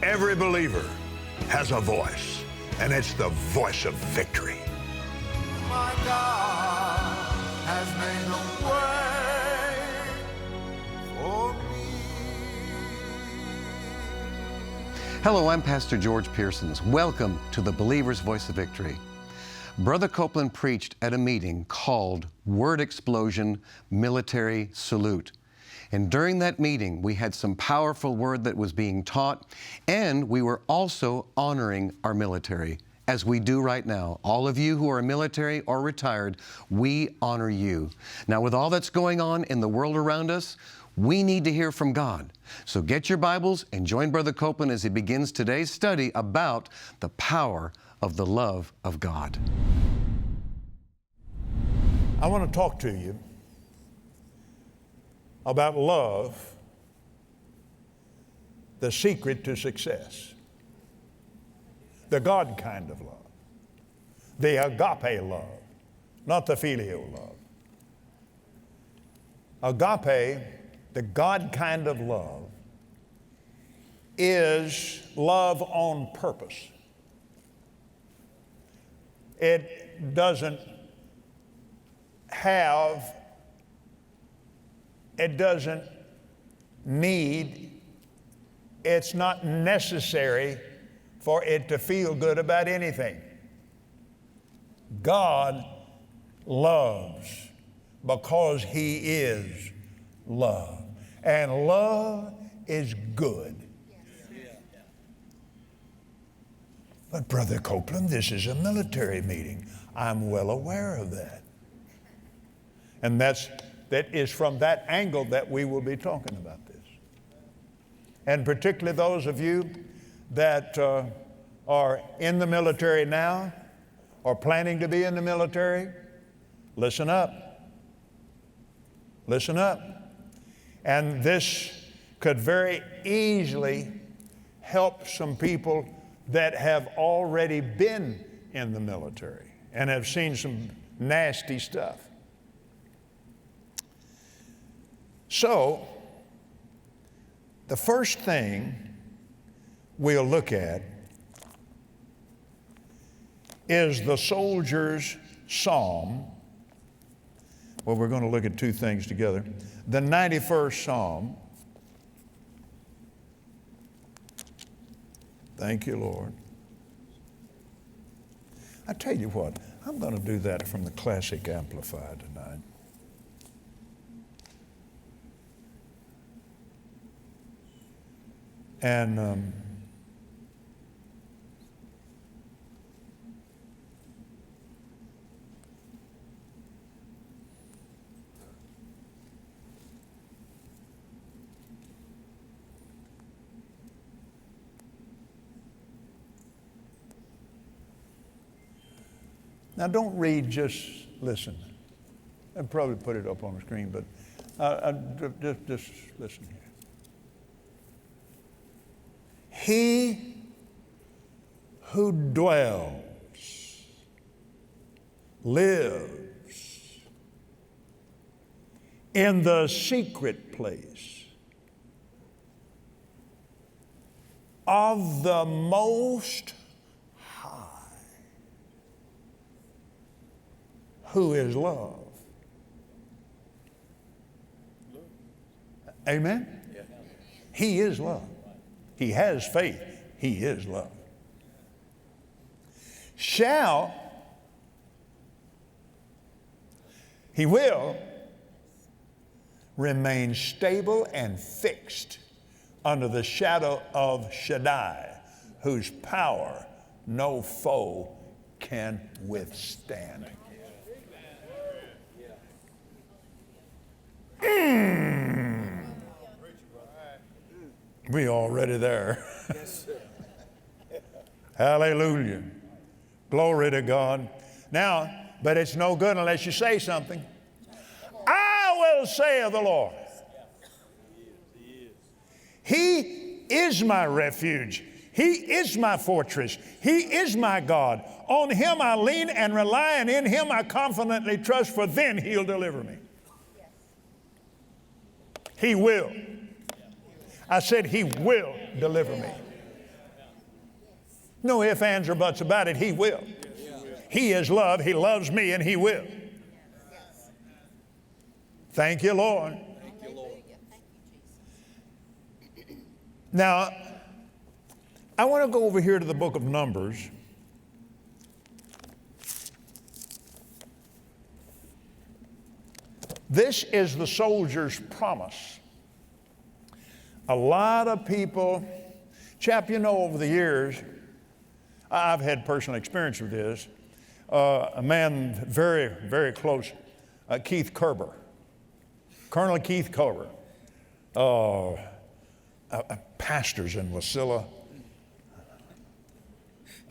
Every believer has a voice, and it's the voice of victory. My God has made a way for me. Hello, I'm Pastor George Pearsons. Welcome to the Believer's Voice of Victory. Brother Copeland preached at a meeting called Word Explosion Military Salute. And during that meeting, we had some powerful word that was being taught, and we were also honoring our military, as we do right now. All of you who are military or retired, we honor you. Now, with all that's going on in the world around us, we need to hear from God. So get your Bibles and join Brother Copeland as he begins today's study about the power of the love of God. I want to talk to you about love, the secret to success. The God kind of love. The agape love, not the filial love. Agape, the God kind of love, is love on purpose. It doesn't need, it's not necessary for it to feel good about anything. God loves because He is love. And love is good. But Brother Copeland, this is a military meeting. I'm well aware of that. And that is from that angle that we will be talking about this. And particularly those of you that are in the military now or planning to be in the military, listen up. Listen up. And this could very easily help some people that have already been in the military and have seen some nasty stuff. So, the first thing we'll look at is the soldier's psalm. Well, we're going to look at two things together. The 91st Psalm. Thank you, Lord. I tell you what, I'm going to do that from the Classic Amplified tonight. And now don't read, just listen. I'll probably put it up on the screen, but just listen here. He who dwells, lives in the secret place of the Most High, who is love. Amen? He is love. He has faith. He is love. He will remain stable and fixed under the shadow of Shaddai, whose power no foe can withstand. We already there. Hallelujah. Glory to God. Now, but it's no good unless you say something. I will say of the Lord, He is my refuge. He is my fortress. He is my God. On Him I lean and rely, and in Him I confidently trust, for then He'll deliver me. He will. I said He will deliver me. No ifs, ands, or buts about it. He will. He is love. He loves me, and He will. Thank you, Lord. Now, I want to go over here to the book of Numbers. This is the soldier's promise. A lot of people, chap, over the years, I've had personal experience with this. A man very, very close, Keith Kerber, Colonel Keith Kerber, pastors in Wasilla,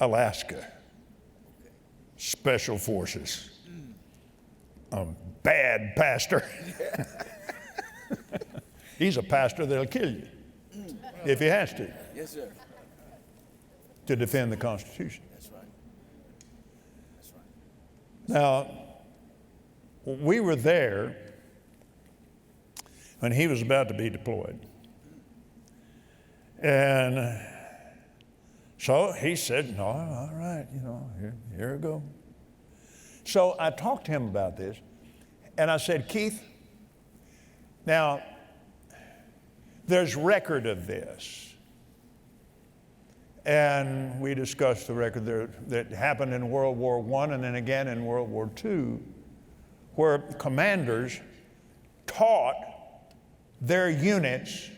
Alaska, Special Forces, bad pastor. He's a pastor that'll kill you if he has to. Yes, sir. To defend the Constitution. That's right. That's right. Now, we were there when he was about to be deployed. And so he said, no, all right, here we go. So I talked to him about this, and I said, Keith, now, there's record of this. And we discussed the record there that happened in World War I and then again in World War II, where commanders taught their units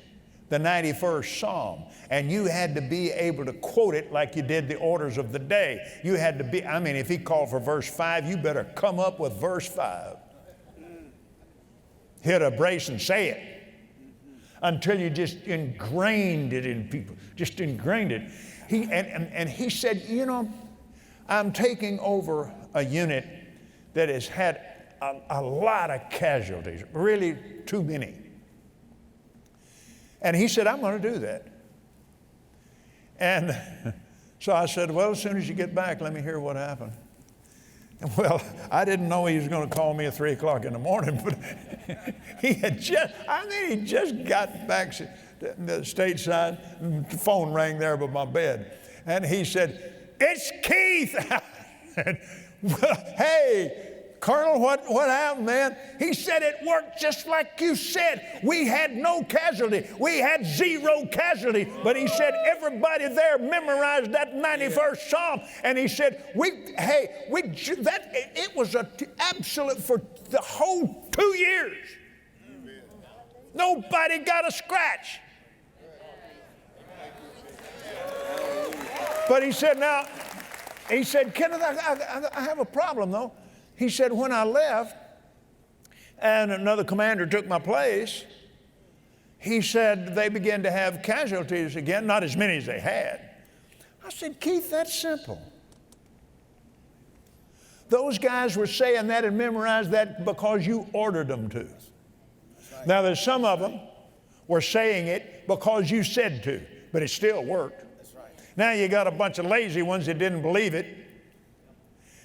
the 91st Psalm. And you had to be able to quote it like you did the orders of the day. You had to be, if he called for verse 5, you better come up with verse 5. Hit a brace and say it until you just ingrained it in people, just ingrained it. He said, I'm taking over a unit that has had a lot of casualties, really too many. And he said, I'm going to do that. And so I said, well, as soon as you get back, let me hear what happened. Well, I didn't know he was going to call me at 3 o'clock in the morning, but he just got back to the stateside, and the phone rang there by my bed. And he said, it's Keith. Well, hey, Colonel, what happened, man? He said it worked just like you said. We had no casualty. We had 0 casualty. But he said everybody there memorized that 91st Psalm. And he said, it was an absolute for the whole 2 years. Nobody got a scratch. But he said, Kenneth, I have a problem though. He said, when I left and another commander took my place, he said they began to have casualties again, not as many as they had. I said, Keith, that's simple. Those guys were saying that and memorized that because you ordered them to. Now, there's some of them were saying it because you said to, but it still worked. Now you got a bunch of lazy ones that didn't believe it.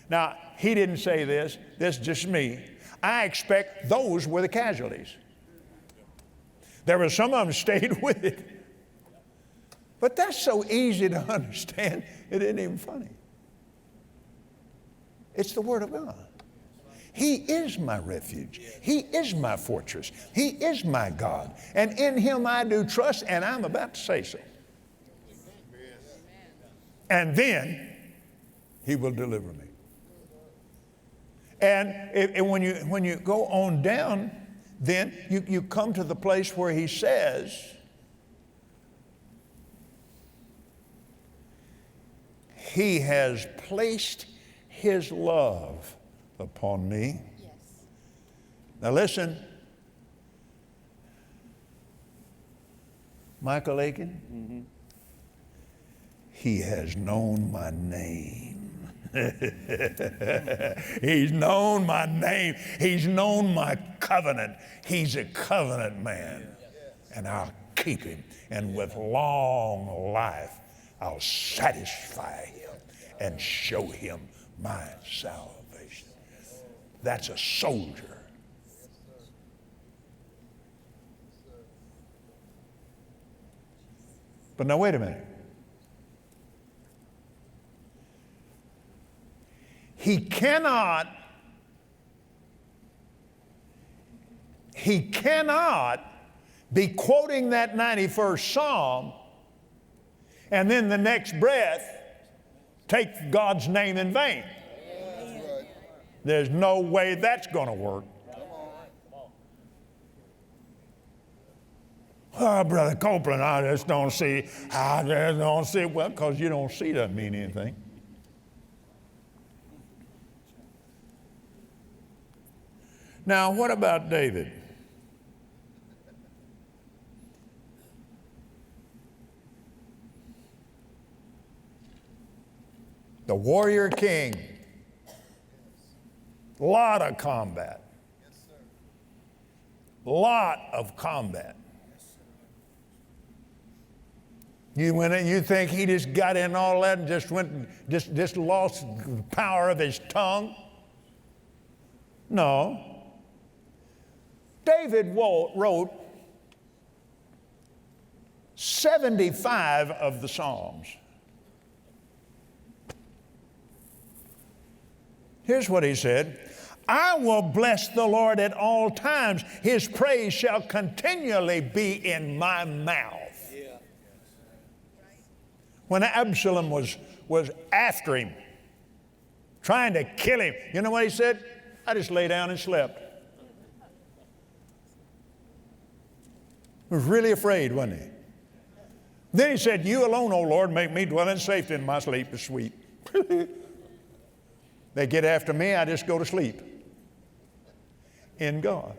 Now, he didn't say this is just me. I expect those were the casualties. There were some of them stayed with it. But that's so easy to understand, it isn't even funny. It's the Word of God. He is my refuge. He is my fortress. He is my God. And in Him I do trust, and I'm about to say so. And then He will deliver me. And when you go on down, then you come to the place where He says, He has placed His love upon me. Yes. Now listen, Michael Aiken, He has known my name. He's known my name. He's known my covenant. He's a covenant man. And I'll keep him. And with long life, I'll satisfy him and show him my salvation. That's a soldier. But now wait a minute. He cannot be quoting that 91st Psalm and then the next breath take God's name in vain. There's no way that's going to work. Oh, Brother Copeland, I just don't see. Well, because you don't see doesn't mean anything. Now, what about David? The warrior king. Lot of combat. Lot of combat. You think he just got in all that and just lost the power of his tongue? No. David wrote 75 of the Psalms. Here's what he said. I will bless the Lord at all times. His praise shall continually be in my mouth. When Absalom was after him, trying to kill him, you know what he said? I just lay down and slept. He was really afraid, wasn't he? Then he said, you alone, O Lord, make me dwell in safety, and my sleep is sweet. They get after me, I just go to sleep in God.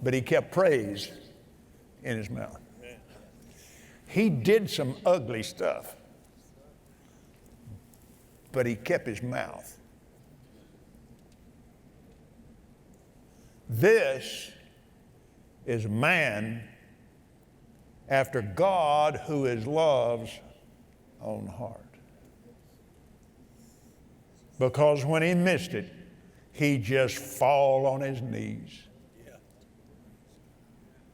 But he kept praise in his mouth. He did some ugly stuff, but he kept his mouth. This is a man after God who is love's own heart. Because when he missed it, he just fall on his knees.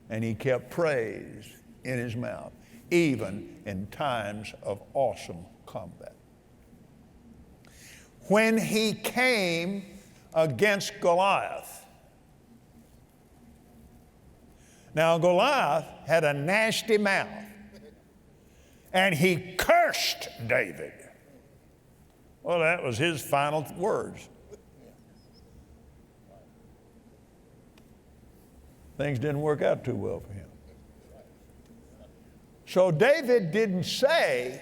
And he kept praise in his mouth, even in times of awesome combat. When he came against Goliath, now Goliath had a nasty mouth, and he cursed David. Well, that was his final words. Things didn't work out too well for him. So David didn't say,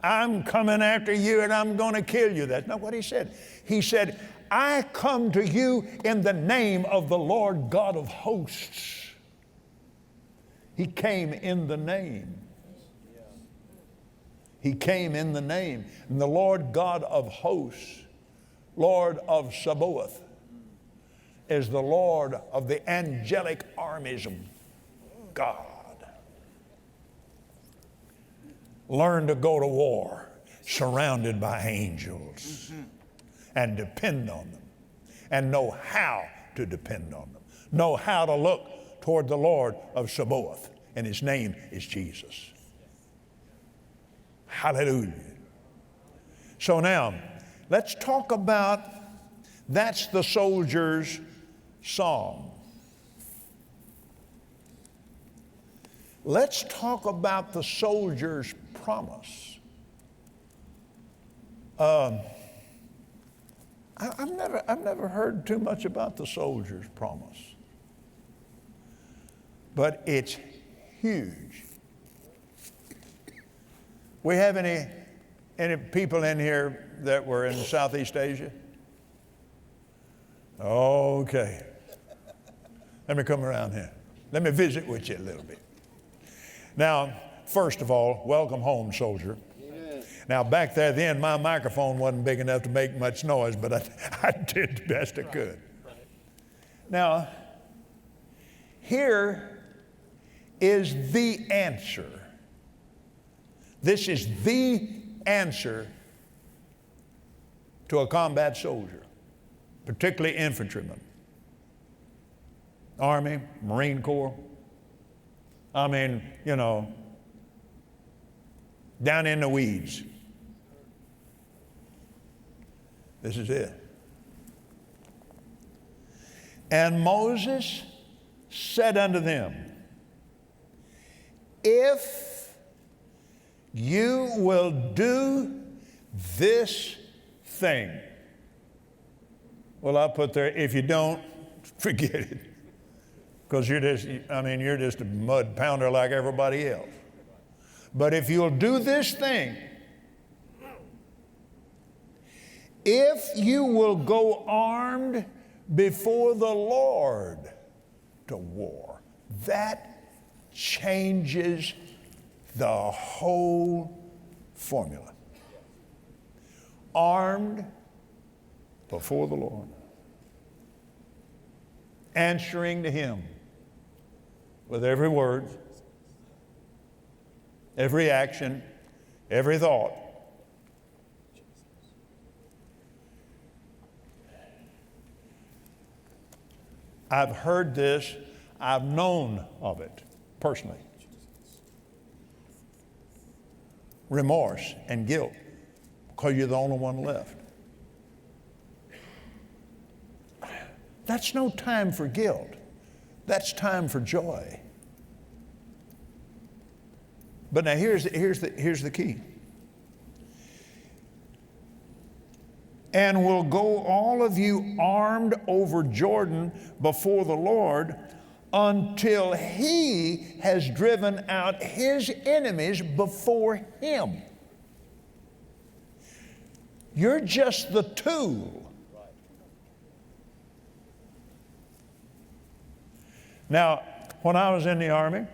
I'm coming after you and I'm going to kill you. That's not what he said. He said, I come to you in the name of the Lord God of hosts. He came in the name. He came in the name. And the Lord God of hosts, Lord of Sabaoth, is the Lord of the angelic armies of God. Learn to go to war surrounded by angels and depend on them and know how to depend on them. Know how to look toward the Lord of Sabaoth, and his name is Jesus. Hallelujah. So now, let's talk about, that's the soldier's song. Let's talk about the soldier's promise. I've never heard too much about the soldier's promise, but it's huge. We have any people in here that were in Southeast Asia? Okay. Let me come around here. Let me visit with you a little bit. Now, first of all, welcome home, soldier. Amen. Now, back there then, my microphone wasn't big enough to make much noise, but I did the best I could. Now, here is the answer. This is the answer to a combat soldier, particularly infantrymen, Army, Marine Corps. I mean, you know, down in the weeds. This is it. And Moses said unto them, if you will do this thing. Well, I'll put there, if you don't, forget it. Because you're just a mud pounder like everybody else. But if you'll do this thing, if you will go armed before the Lord to war, that changes the whole formula. Armed before the Lord, answering to Him with every word, every action, every thought. I've heard this, I've known of it personally. Remorse and guilt, because you're the only one left. That's no time for guilt. That's time for joy. But now here's the key. And will go all of you armed over Jordan before the Lord until He has driven out His enemies before Him. You're just the tool. Now, when I was in the Army,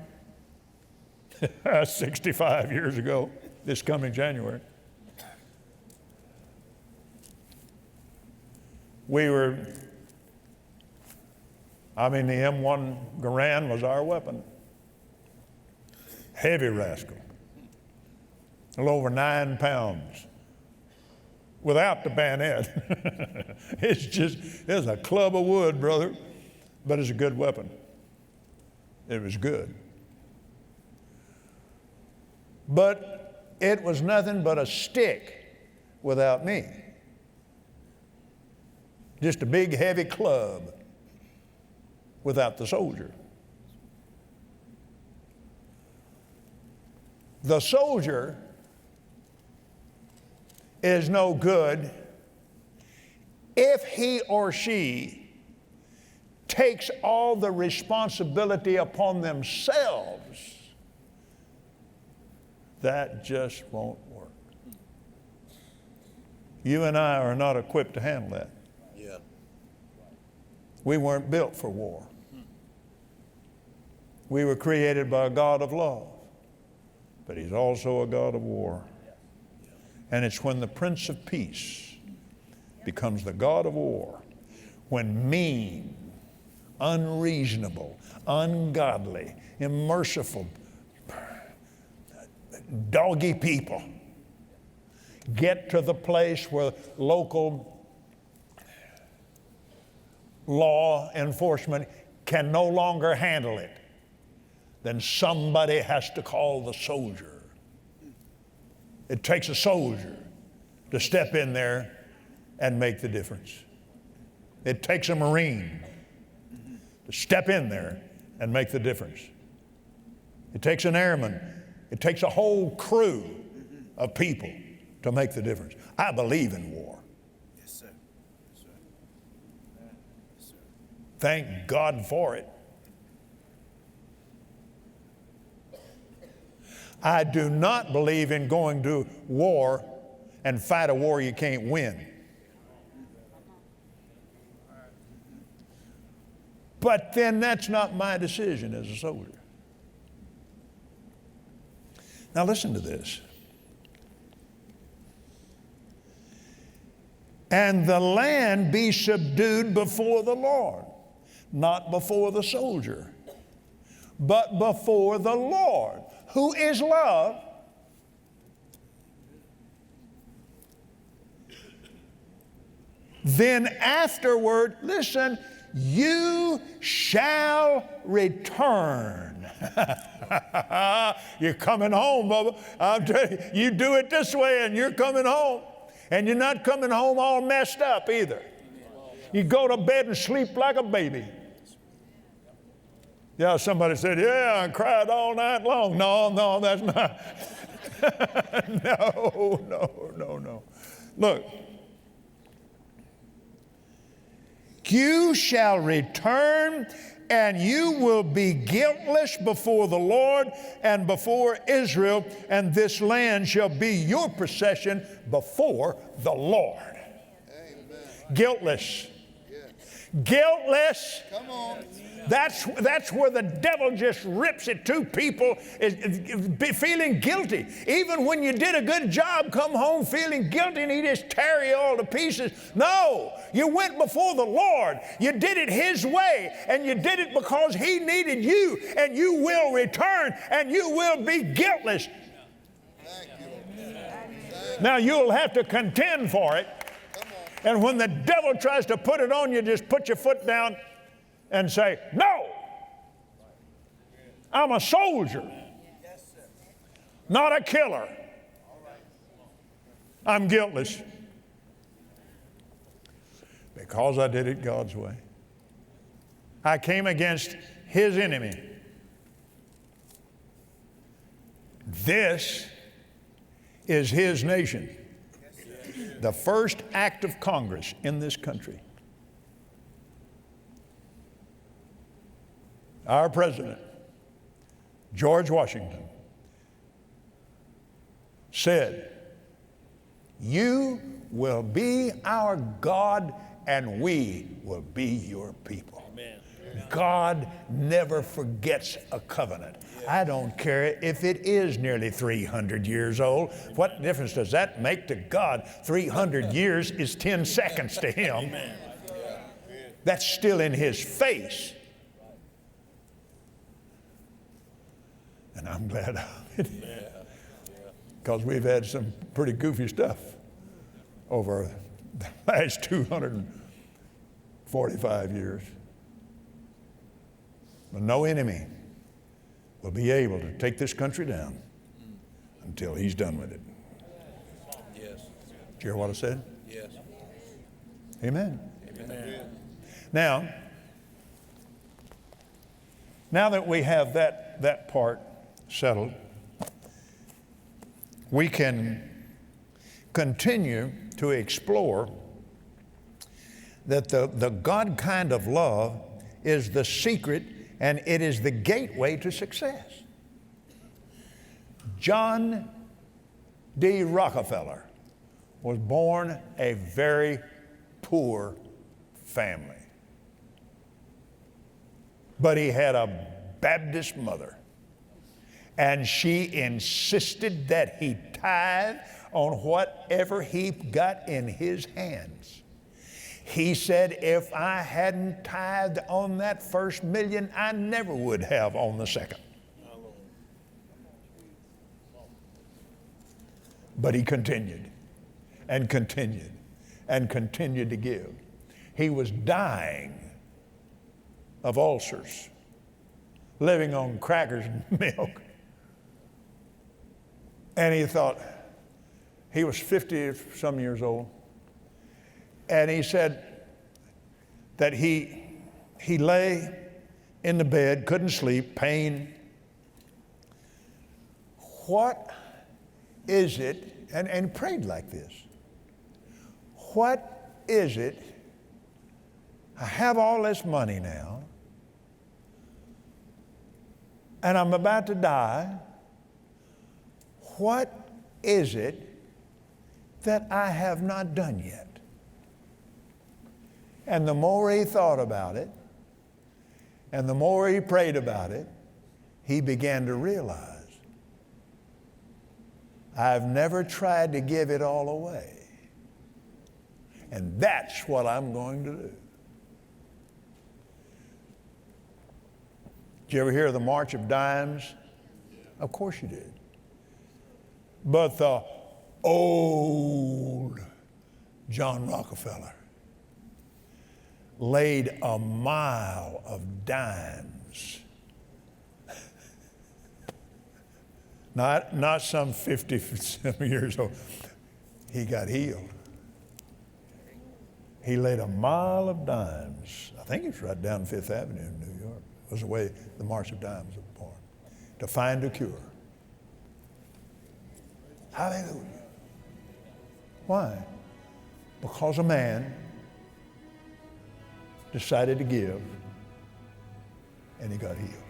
65 years ago, this coming January, the M1 Garand was our weapon. Heavy rascal. A little over 9 pounds. Without the bayonet. It's a club of wood, brother, but it's a good weapon. It was good. But it was nothing but a stick without me. Just a big heavy club without the soldier. The soldier is no good if he or she takes all the responsibility upon themselves. That just won't work. You and I are not equipped to handle that. Yeah. We weren't built for war. We were created by a God of love, but He's also a God of war. And it's when the Prince of Peace becomes the God of war, when mean, unreasonable, ungodly, unmerciful, doggy people get to the place where local law enforcement can no longer handle it, then somebody has to call the soldier. It takes a soldier to step in there and make the difference. It takes a Marine to step in there and make the difference. It takes an airman. It takes a whole crew of people to make the difference. I believe in war. Yes, sir. Yes, sir. Yes, sir. Thank God for it. I do not believe in going to war and fight a war you can't win. But then that's not my decision as a soldier. Now listen to this. And the land be subdued before the Lord, not before the soldier, but before the Lord, who is love. Then afterward, listen, you shall return You're coming home, Bubba. I'm telling you, you do it this way and you're coming home. And you're not coming home all messed up either. You go to bed and sleep like a baby. Yeah, somebody said, yeah, I cried all night long. No, that's not. No. Look. You shall return, and you will be guiltless before the Lord and before Israel, and this land shall be your possession before the Lord. Amen. Guiltless. Yes. Guiltless. Come on. That's where the devil just rips it to people, is feeling guilty. Even when you did a good job, come home feeling guilty and he just tear you all to pieces. No, you went before the Lord. You did it His way, and you did it because He needed you, and you will return, and you will be guiltless. Now you'll have to contend for it. And when the devil tries to put it on you, just put your foot down and say, no, I'm a soldier, not a killer. I'm guiltless because I did it God's way. I came against His enemy. This is His nation. The first act of Congress in this country. Our president, George Washington, said, you will be our God and we will be your people. Amen. God never forgets a covenant. I don't care if it is nearly 300 years old. What difference does that make to God? 300 years is 10 seconds to Him. That's still in His face. And I'm glad of it, because we've had some pretty goofy stuff over the last 245 years. But no enemy will be able to take this country down until He's done with it. Yes. Did you hear what I said? Yes. Amen. Amen. Now that we have that part settled, we can continue to explore that the God kind of love is the secret, and it is the gateway to success. John D Rockefeller was born a very poor family, but he had a Baptist mother. And she insisted that he tithe on whatever he got in his hands. He said, if I hadn't tithed on that first million, I never would have on the second. But he continued and continued and continued to give. He was dying of ulcers, living on crackers and milk. And he thought, he was 50-some years old, and he said that he lay in the bed, couldn't sleep, pain. What is it, and prayed like this, what is it, I have all this money now, and I'm about to die. What is it that I have not done yet? And the more he thought about it, and the more he prayed about it, he began to realize, I've never tried to give it all away. And that's what I'm going to do. Did you ever hear of the March of Dimes? Of course you did. But the old John Rockefeller laid a mile of dimes Not some 50 years old. He got healed. He laid a mile of dimes. I think it's right down Fifth Avenue in New York. It was the way the March of Dimes was born, to find a cure. Hallelujah. Why? Because a man decided to give, and he got healed.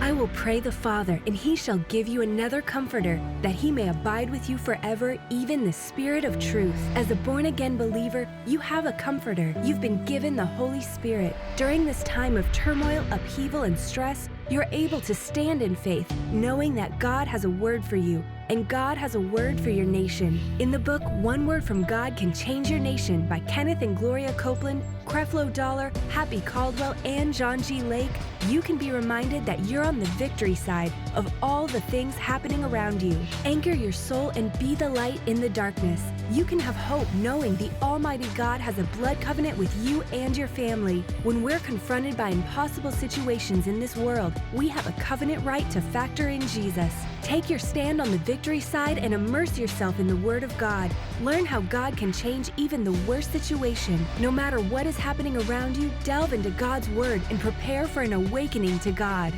I will pray the Father, and he shall give you another comforter, that he may abide with you forever, even the Spirit of truth. As a born-again believer, you have a comforter. You've been given the Holy Spirit. During this time of turmoil, upheaval, and stress, you're able to stand in faith, knowing that God has a word for you, and God has a word for your nation. In the book, One Word from God Can Change Your Nation by Kenneth and Gloria Copeland, Creflo Dollar, Happy Caldwell, and John G. Lake, you can be reminded that you're on the victory side of all the things happening around you. Anchor your soul and be the light in the darkness. You can have hope knowing the Almighty God has a blood covenant with you and your family. When we're confronted by impossible situations in this world, we have a covenant right to factor in Jesus. Take your stand on the victory side and immerse yourself in the Word of God. Learn how God can change even the worst situation. No matter what is happening around you, delve into God's Word and prepare for an awakening to God.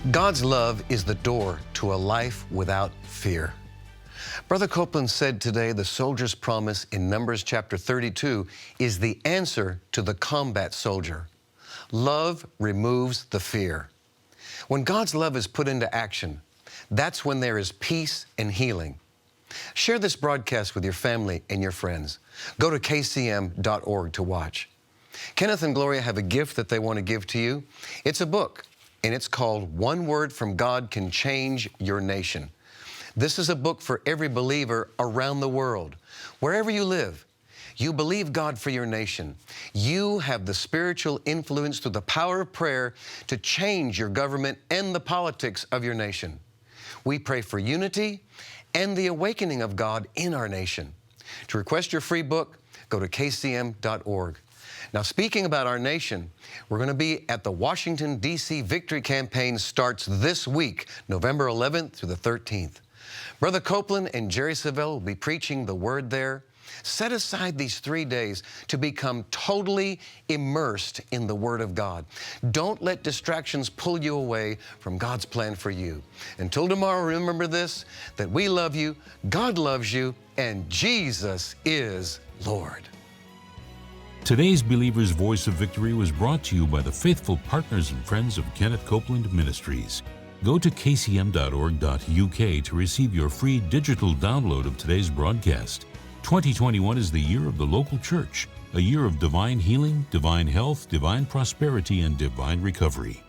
God's love is the door to a life without fear. Brother Copeland said today the soldier's promise in Numbers chapter 32 is the answer to the combat soldier. Love removes the fear. When God's love is put into action, that's when there is peace and healing. Share this broadcast with your family and your friends. Go to kcm.org to watch. Kenneth and Gloria have a gift that they want to give to you. It's a book, and it's called One Word from God Can Change Your Nation. This is a book for every believer around the world. Wherever you live, you believe God for your nation. You have the spiritual influence through the power of prayer to change your government and the politics of your nation. We pray for unity and the awakening of God in our nation. To request your free book, go to kcm.org. Now, speaking about our nation, we're going to be at the Washington, D.C. Victory Campaign starts this week, November 11th through the 13th. Brother Copeland and Jerry Savelle will be preaching the Word there. Set aside these 3 days to become totally immersed in the Word of God. Don't let distractions pull you away from God's plan for you. Until tomorrow, remember this, that we love you, God loves you, and Jesus is Lord. Today's Believer's Voice of Victory was brought to you by the faithful partners and friends of Kenneth Copeland Ministries. Go to kcm.org.uk to receive your free digital download of today's broadcast. 2021 is the year of the local church, a year of divine healing, divine health, divine prosperity, and divine recovery.